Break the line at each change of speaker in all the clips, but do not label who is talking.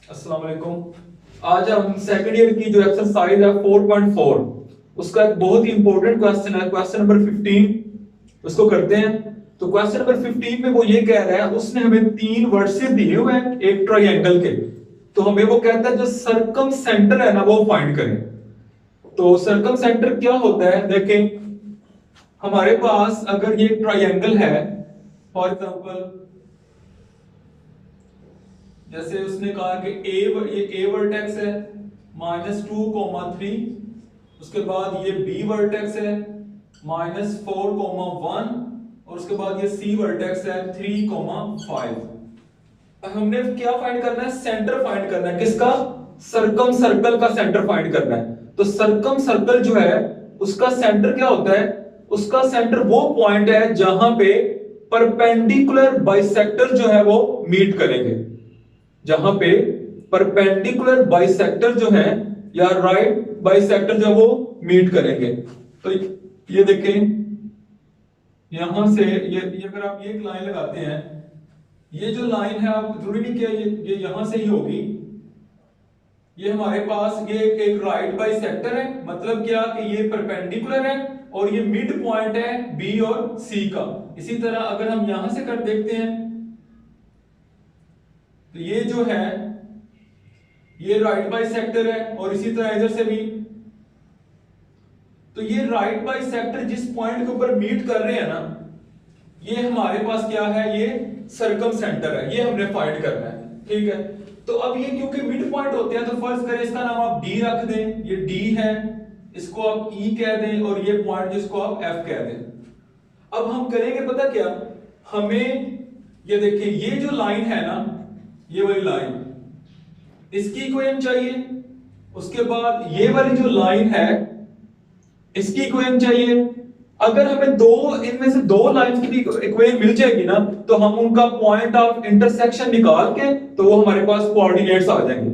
अस्सलाम वालेकुम। आज हम सेकंड ईयर की जो एक्सरसाइज है 4.4 उसका एक बहुत ही इंपॉर्टेंट क्वेश्चन है, क्वेश्चन नंबर 15 उसको करते हैं। तो क्वेश्चन नंबर 15 में वो ये कह रहा है, उसने हमें तीन वर्सेस दिए हुए हैं एक ट्रायंगल के। तो हमें वो कहता है जो सर्कम सेंटर है ना वो फाइंड करें। तो सर्कम सेंटर क्या होता है, देखें हमारे पास अगर ये ट्रायंगल है, फॉर एग्जांपल जैसे उसने कहा कि ये ए वर्टेक्स है -2,3, उसके बाद ये बी वर्टेक्स है -4,1 और उसके बाद ये सी वर्टेक्स है 3,5। हमने क्या फाइंड करना है, सेंटर फाइंड करना है। किसका? सर्कम सर्कल का सेंटर फाइंड करना है। तो सर्कम सर्कल जो है उसका सेंटर क्या होता है? उसका सेंटर वो पॉइंट है जहां पे परपेंडिकुलर बाइसेक्टर जो है वो मीट करेंगे। जहां पे परपेंडिकुलर बाइसेक्टर जो है या राइट बाइसेक्टर जो है वो मीट करेंगे। तो ये देखें, यहां से ये अगर आप ये एक लाइन लगाते हैं, ये जो लाइन है आप जरूरी नहीं कि ये यहां से ही होगी। ये हमारे पास ये एक राइट बाइसेक्टर है, मतलब क्या कि ये परपेंडिकुलर है और ये मिड पॉइंट है बी और सी का। इसी तरह अगर हम यहां से कर देखते हैं तो ये जो है ये राइट बाइसेक्टर है और इसी तरह इधर से भी। तो ये राइट बाइसेक्टर जिस पॉइंट के ऊपर मीट कर रहे हैं ना, ये हमारे पास क्या है, ये सर्कम सेंटर है, ये हमने फाइंड करना है। ठीक है, तो अब ये क्योंकि मिड पॉइंट होते हैं तो फर्ज करें इसका नाम आप डी रख दें, ये डी है, इसको आप ई कह दें और ये पॉइंट जिसको आप एफ कह दें। अब हम करेंगे पता क्या, हमें ये देखिए ये जो लाइन है ना, ये वाली लाइन, इसकी इक्वेशन चाहिए। उसके बाद ये वाली जो लाइन है इसकी इक्वेशन चाहिए। अगर हमें दो इनमें से दो लाइंस की इक्वेशन मिल जाएगी ना, तो हम उनका पॉइंट ऑफ इंटरसेक्शन निकाल के तो वो हमारे पास कोऑर्डिनेट्स आ जाएंगे।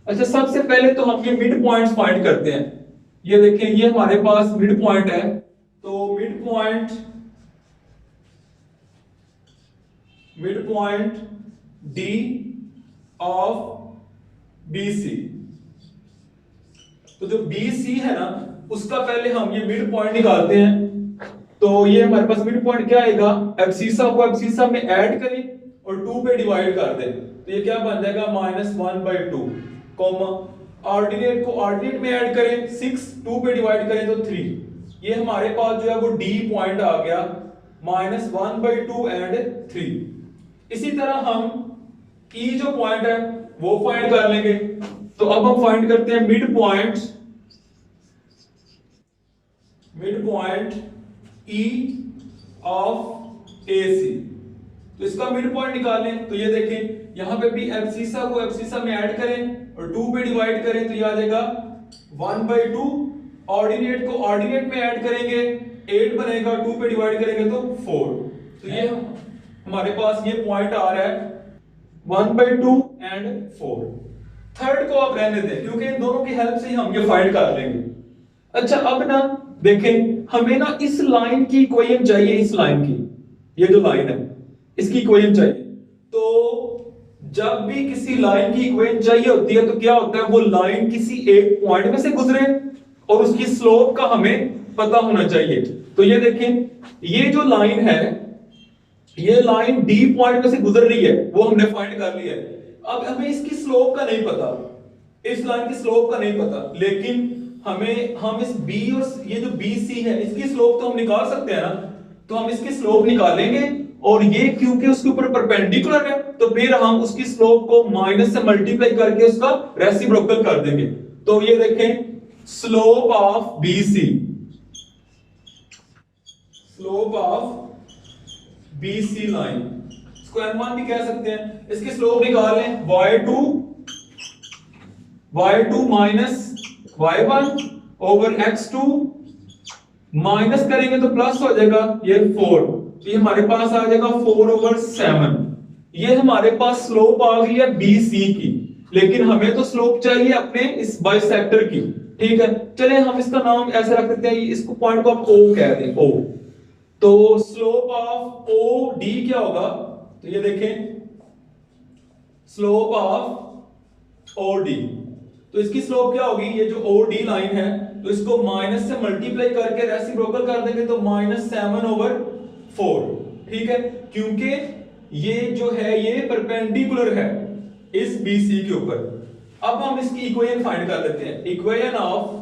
अच्छा, सबसे पहले तो हम ये मिड पॉइंट्स फाइंड करते हैं। ये देखें ये हमारे पास मिड पॉइंट है, तो mid point D of B C. तो जो बी सी है ना, उसका पहले हम ये मिड पॉइंट निकालते हैं। तो ये हमारे पास मिड पॉइंट क्या आएगा, एब्सिसा को एब्सिसा में ऐड करें और 2 पे डिवाइड कर दें, तो ये क्या बन जाएगा -1/2, कॉमा ऑर्डिनेट को ऑर्डिनेट में ऐड करें 6, 2 पे डिवाइड करें तो 3। ये हमारे पास जो है वो डी पॉइंट आ गया -1/2 एंड 3। इसी तरह हम ई जो पॉइंट है वो फाइंड कर लेंगे। तो अब हम फाइंड करते हैं मिड पॉइंट ई ऑफ ए सी। तो इसका मिड पॉइंट निकालें, तो ये देखें यहां पे भी एब्सिसा को एब्सिसा में ऐड करें और 2 पे डिवाइड करें तो ये आ जाएगा 1/2। ऑर्डिनेट को ऑर्डिनेट में ऐड करेंगे 8 बनेगा, 2 पे डिवाइड करेंगे तो 4। तो ये हमारे पास ये पॉइंट आ रहा है 1/2 एंड 4। थर्ड को आप रहने दें क्योंकि इन दोनों की हेल्प से ही हम ये फाइंड कर लेंगे। अच्छा, अब ना देखें हमें ना इस लाइन की इक्वेशन चाहिए, इस लाइन की, ये जो लाइन है इसकी इक्वेशन चाहिए। तो जब भी किसी लाइन की इक्वेशन चाहिए होती है तो क्या होता है, वो लाइन किसी एक पॉइंट में से गुजरे और उसकी स्लोप का हमें पता होना चाहिए। तो ये देखें ये जो लाइन है, ये लाइन डी पॉइंट में से गुजर रही है, वो हमने फाइंड कर लिया है। अब हमें इसकी स्लोप का नहीं पता, इस लाइन की स्लोप का नहीं पता, लेकिन हम इस बी और ये जो बी सी है इसकी स्लोप तो हम निकाल सकते हैं ना। तो हम इसकी स्लोप निकालेंगे और ये क्योंकि उसके ऊपर परपेंडिकुलर है तो फिर हम उसकी स्लोप को माइनस से मल्टीप्लाई करके उसका रेसिप्रोकल कर देंगे। तो ये देखें slope of B C, slope of B C line, इसको m1 भी कह सकते हैं। इसकी स्लोप निकाल लें y2 minus y1 over x2, minus करेंगे तो प्लस हो जाएगा ये 4, तो ये हमारे पास आ जाएगा 4/7। ये हमारे पास स्लोप आ गई है BC की, लेकिन हमें तो स्लोप चाहिए अपने इस बाइसेक्टर की। ठीक है, चलिए हम इसका नाम ऐसे रख देते हैं, इसको पॉइंट को आप O कह दें, O। तो स्लोप ऑफ OD क्या होगा, तो ये देखें स्लोप ऑफ ओ डी। तो इसकी स्लोप क्या होगी, ये जो ओ डी लाइन है, तो इसको माइनस से मल्टीप्लाई करके रेसिप्रोकल कर देंगे तो -7/4। ठीक है, क्योंकि ये जो है ये परपेंडिकुलर है इस BC के ऊपर। अब हम इसकी इक्वेशन फाइंड कर लेते हैं। इक्वेशन ऑफ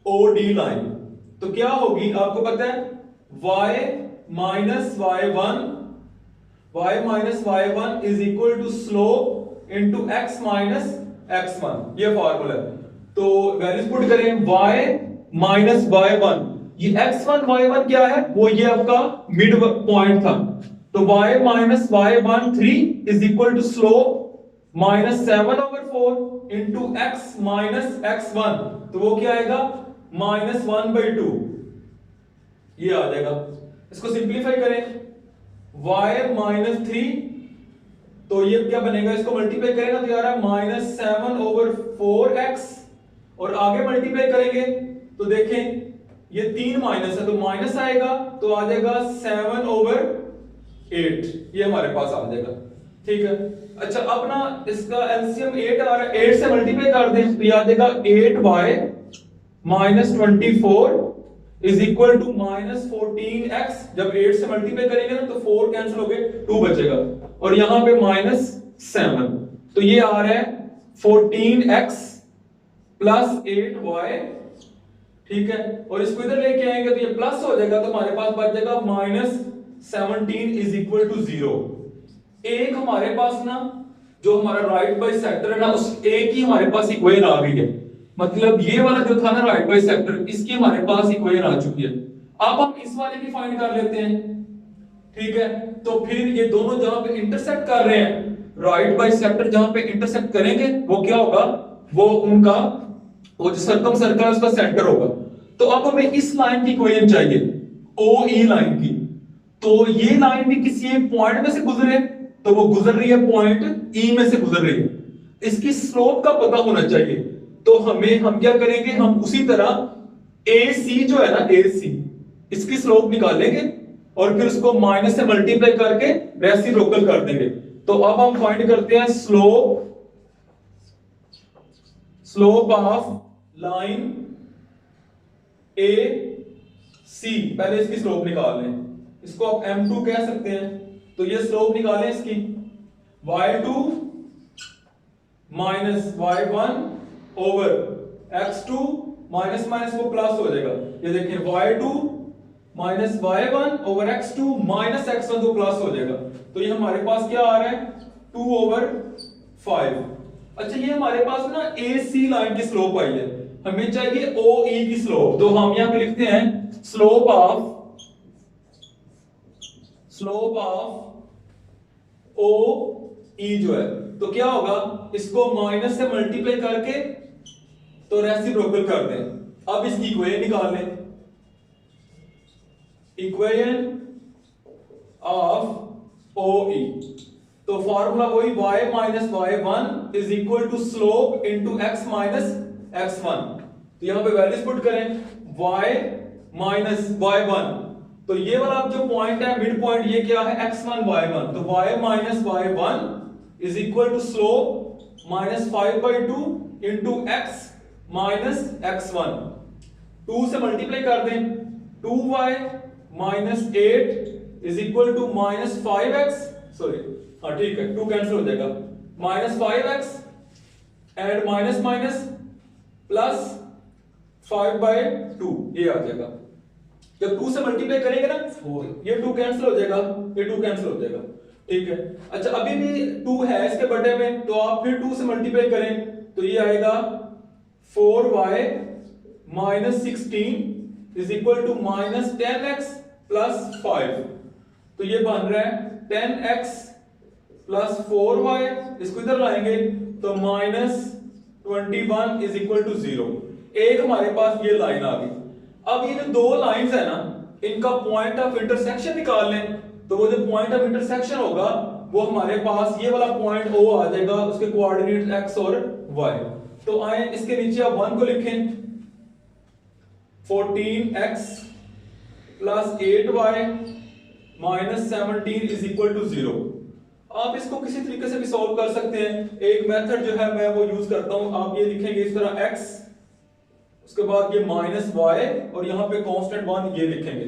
OD लाइन तो क्या होगी आपको पता है, y minus y1 is equal to slope into x minus x1, ये फॉर्मूला है। तो वैल्यूज पुट करें, y माइनस y1, ये x1 y1 क्या है, वो ये आपका मिड पॉइंट था, तो y minus y1 3 is equal to slope -7/4 into x minus x1, तो वो क्या आएगा -1/2, ये आ जाएगा। इसको सिंप्लीफाई करें, y माइनस 3, तो ये क्या बनेगा, इसको मल्टीप्लाई करेगा तो यार -7/4x, और आगे मल्टीप्लाई करेंगे तो देखें ये 3 माइनस है तो माइनस आएगा, तो आ जाएगा 7/8, ये हमारे पास आ जाएगा। ठीक है, अच्छा अब ना इसका एलसीएम 8 आ रहा है, 8 से मल्टीप्लाई कर दें तो ये आ जाएगा 8y minus 24 is equal to -14x। जब 8 से मल्टीप्लाई करेंगे ना तो 4 कैंसिल हो गए, 2 बचेगा, और यहां पे -7, तो ये आ रहा है 14x प्लस 8y। ठीक है, और इसको इधर लेके आएंगे तो ये प्लस हो जाएगा, तो हमारे पास बच जाएगा -17 इज इक्वल टू 0। एक हमारे पास ना जो हमारा राइट बाई सेक्टर है ना, उस एक ही हमारे पास इक्वेशन आ गई है, मतलब ये वाला जो था ना राइट बाई सेक्टर, इसकी हमारे पास इक्वेशन आ चुकी है। अब हम इस वाले की फाइंड कर लेते हैं। ठीक है, तो फिर ये दोनों जहां पे इंटरसेक्ट कर रहे हैं, राइट बाई सेक्टर जहां पे इंटरसेक्ट करेंगे वो क्या होगा, वो उनका वो जो सर्कम सर्कल है उसका सेंटर होगा। तो अब हमें इस लाइन की इक्वेशन चाहिए, OE लाइन की। तो ये लाइन भी किसी एक पॉइंट में से गुजरे, तो वो गुजर रही है पॉइंट E में से गुजर रही है, इसकी स्लोप का पता होना चाहिए। तो हम क्या करेंगे, हम उसी तरह AC जो है ना, AC इसकी स्लोप निकालेंगे और फिर उसको माइनस से मल्टीप्लाई करके रेसिप्रोकल कर देंगे। तो अब हम फाइंड करते हैं स्लोप ऑफ लाइन AC। पहले इसकी स्लोप निकाल लें, इसको आप M2 कह सकते हैं। तो ये स्लोप निकालें इसकी, y2 minus y1 over x2 minus minus वो प्लस हो जाएगा। ये देखिए y2 minus y1 over x2 minus x1 तो प्लस हो जाएगा। तो ये हमारे पास क्या आ रहा है 2/5। अच्छा, ये हमारे पास ना AC लाइन की स्लोप आई है, हमें चाहिए OE की स्लोप। तो हम यहां पे लिखते हैं स्लोप ऑफ OE जो है, तो क्या होगा, इसको माइनस से मल्टीप्लाई करके तो रेसिप्रोकल कर दें। अब इसकी इक्वेशन निकाल लें, इक्वेशन ऑफ OE। तो फॉर्मूला वही y minus y1 is equal to slope into x minus x1। तो यहां पे वैल्यूज पुट करें, y माइनस y1, तो ये वाला जो पॉइंट है मिड पॉइंट, ये क्या है x1 y1, तो y minus y1 is equal to slope -5/2 into x minus x1। 2 से मल्टीप्लाई कर दें, 2y minus 8 is equal to -5x, sorry हाँ ठीक है 2 कैंसिल हो जाएगा, -5x and minus minus plus 5/2, ये आ जाएगा। जब 2 से मल्टीप्लाई करेंगे ना 4, ये 2 कैंसिल हो जाएगा, ये 2 कैंसिल हो जाएगा। ठीक है, अच्छा अभी भी 2 है इसके बटे में, तो आप फिर 2 से मल्टीप्लाई करें तो ये आएगा 4y minus 16 is equal to -10x plus 5। तो ये बन रहा है 10x प्लस 4y, इसको इधर लाएंगे तो -21 इज इक्वल टू 0। एक हमारे पास ये लाइन आ गई। अब ये जो दो लाइंस है ना, इनका पॉइंट ऑफ इंटरसेक्शन निकाल लें, तो वो जो पॉइंट ऑफ इंटरसेक्शन होगा वो हमारे पास ये वाला पॉइंट O आ जाएगा, उसके कोऑर्डिनेट x और y। तो आए इसके नीचे आप 1 को लिखें, 14x plus 8y minus 17 is equal to 0। आप इसको किसी तरीके से भी सॉल्व कर सकते हैं। एक मेथड जो है मैं वो यूज करता हूं। आप ये लिखेंगे इस तरह x, उसके बाद ये माइनस y और यहाँ पे कांस्टेंट 1 ये लिखेंगे।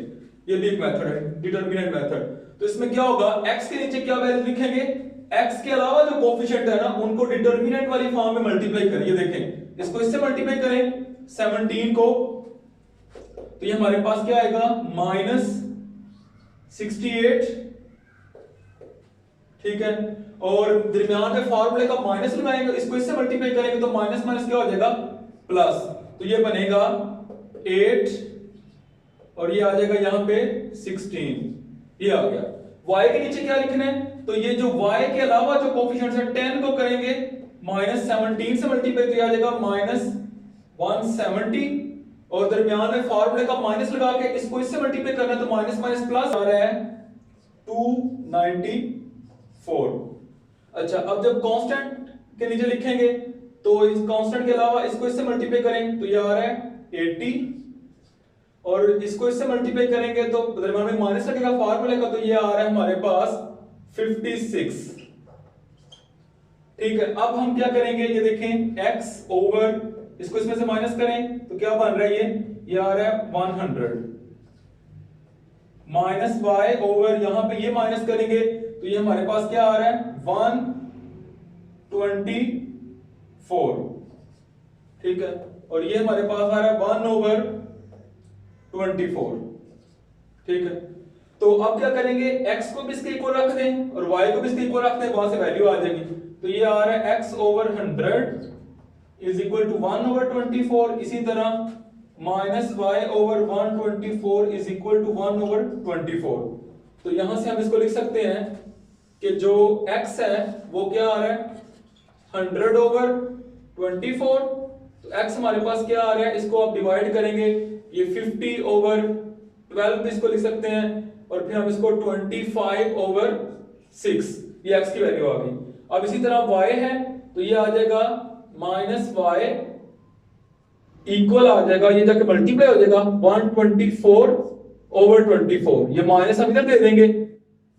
ये भी एक मेथड है, डिटरमिनेंट मेथड। तो इसमें क्या होगा, x के नीचे क्या वैल्यू लिखेंगे, x के अलावा जो कोफिशिएंट है ना उनको डिटरमिनेंट वाली फॉर्म में मल्टीप्लाई करें। ये देखें, इसको इससे मल्टीप्लाई करें 17 को, तो ये हमारे पास क्या आएगा माइनस 68, ठीक है। और दरमियान में फार्मूले का माइनस लगाएंगे, इसको इससे मल्टीप्लाई करेंगे तो माइनस माइनस क्या हो जाएगा प्लस, तो ये बनेगा 8 और ये आ जाएगा यहां पे 16, ये आ गया। y के नीचे क्या लिखना है, तो ये जो y के अलावा जो कोफिशिएंट्स है 10 को करेंगे माइनस 17 से मल्टीप्लाई, तो ये आ जाएगा माइनस 170 और दरमियान में फार्मूले का माइनस लगा के इसको इससे मल्टीप्लाई करना है तो माइनस माइनस प्लस आ रहा है 294। अच्छा, अब जब कांस्टेंट के नीचे लिखेंगे तो इस कांस्टेंट के अलावा इसको इससे मल्टीप्लाई करें तो ये आ रहा है 80 और इसको इससे मल्टीप्लाई करेंगे तो दरमियान में माइनस लगेगा फार्मूले का, तो ये आ रहा है हमारे पास 56। ठीक है, अब हम क्या करेंगे, ये देखें x ओवर इसको इसमें से माइनस करें तो क्या बन रहा है, ये आ रहा है 100 माइनस y ओवर यहां पे ये माइनस करेंगे तो ये हमारे पास क्या आ रहा है 124, ठीक है। और ये हमारे पास आ रहा है 1 ओवर 24, ठीक है। तो अब क्या करेंगे, x को भी इसके इक्वल रख दें और y को भी इसके इक्वल रख दें, वहां से वैल्यू आ जाएगी। तो ये आ रहा है x over 100 is equal to 1 over 24। इसी तरह minus y over 124 is equal to 1 over 24। तो यहां से हम इसको लिख सकते हैं कि जो x है वो क्या आ रहा है 100 ओवर 24। तो x हमारे पास क्या आ रहा है, इसको आप डिवाइड करेंगे, ये 50 ओवर 12 इसको लिख सकते हैं और फिर हम इसको 25 ओवर 6, ये x की वैल्यू आ गई। अब इसी तरह y है तो ये आ जाएगा माइनस y इक्वल आ जाएगा, ये जाके मल्टीप्लाई हो जाएगा 124 ओवर 24, ये माइनस हम इधर दे देंगे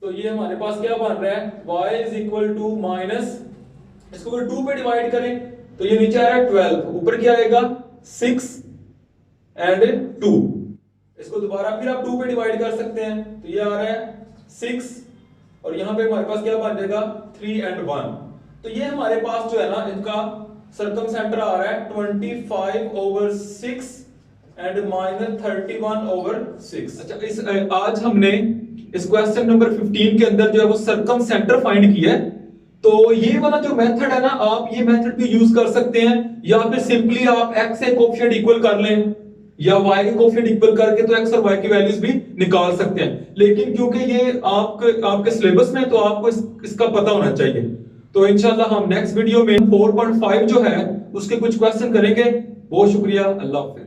तो ये हमारे पास क्या बन रहा है y is equal to minus, इसको अगर 2 पे डिवाइड करें तो ये नीचे आ रहा है 12, ऊपर क्या आएगा 6 एंड 2। इसको दोबारा फिर आप 2 पे डिवाइड कर सकते हैं तो ये आ रहा है 6 और यहां पे हमारे पास क्या बन जाएगा 3 एंड 1। तो ये हमारे पास जो है ना इनका सरकम सेंटर आ रहा है 25 ओवर 6 एंड माइनस 31 ओवर 6। अच्छा, आज हमने इस क्वेश्चन नंबर 15 के अंदर जो है वो सरकम सेंटर फाइंड किया है। तो ये वाला जो मेथड है ना, आप ये मेथड भी यूज कर सकते हैं या फिर सिंपली आप x से कोफिशिएंट इक्वल कर लें या y के कोफिशिएंट इक्वल करके तो x और y की वैल्यूज भी निकाल सकते हैं। लेकिन क्योंकि ये आपके सिलेबस में तो आपको इसका पता होना चाहिए। तो इंशाल्लाह हम नेक्स्ट वीडियो में 4.5 जो है उसके कुछ क्वेश्चन करेंगे। बहुत शुक्रिया, अल्लाह हाफिज।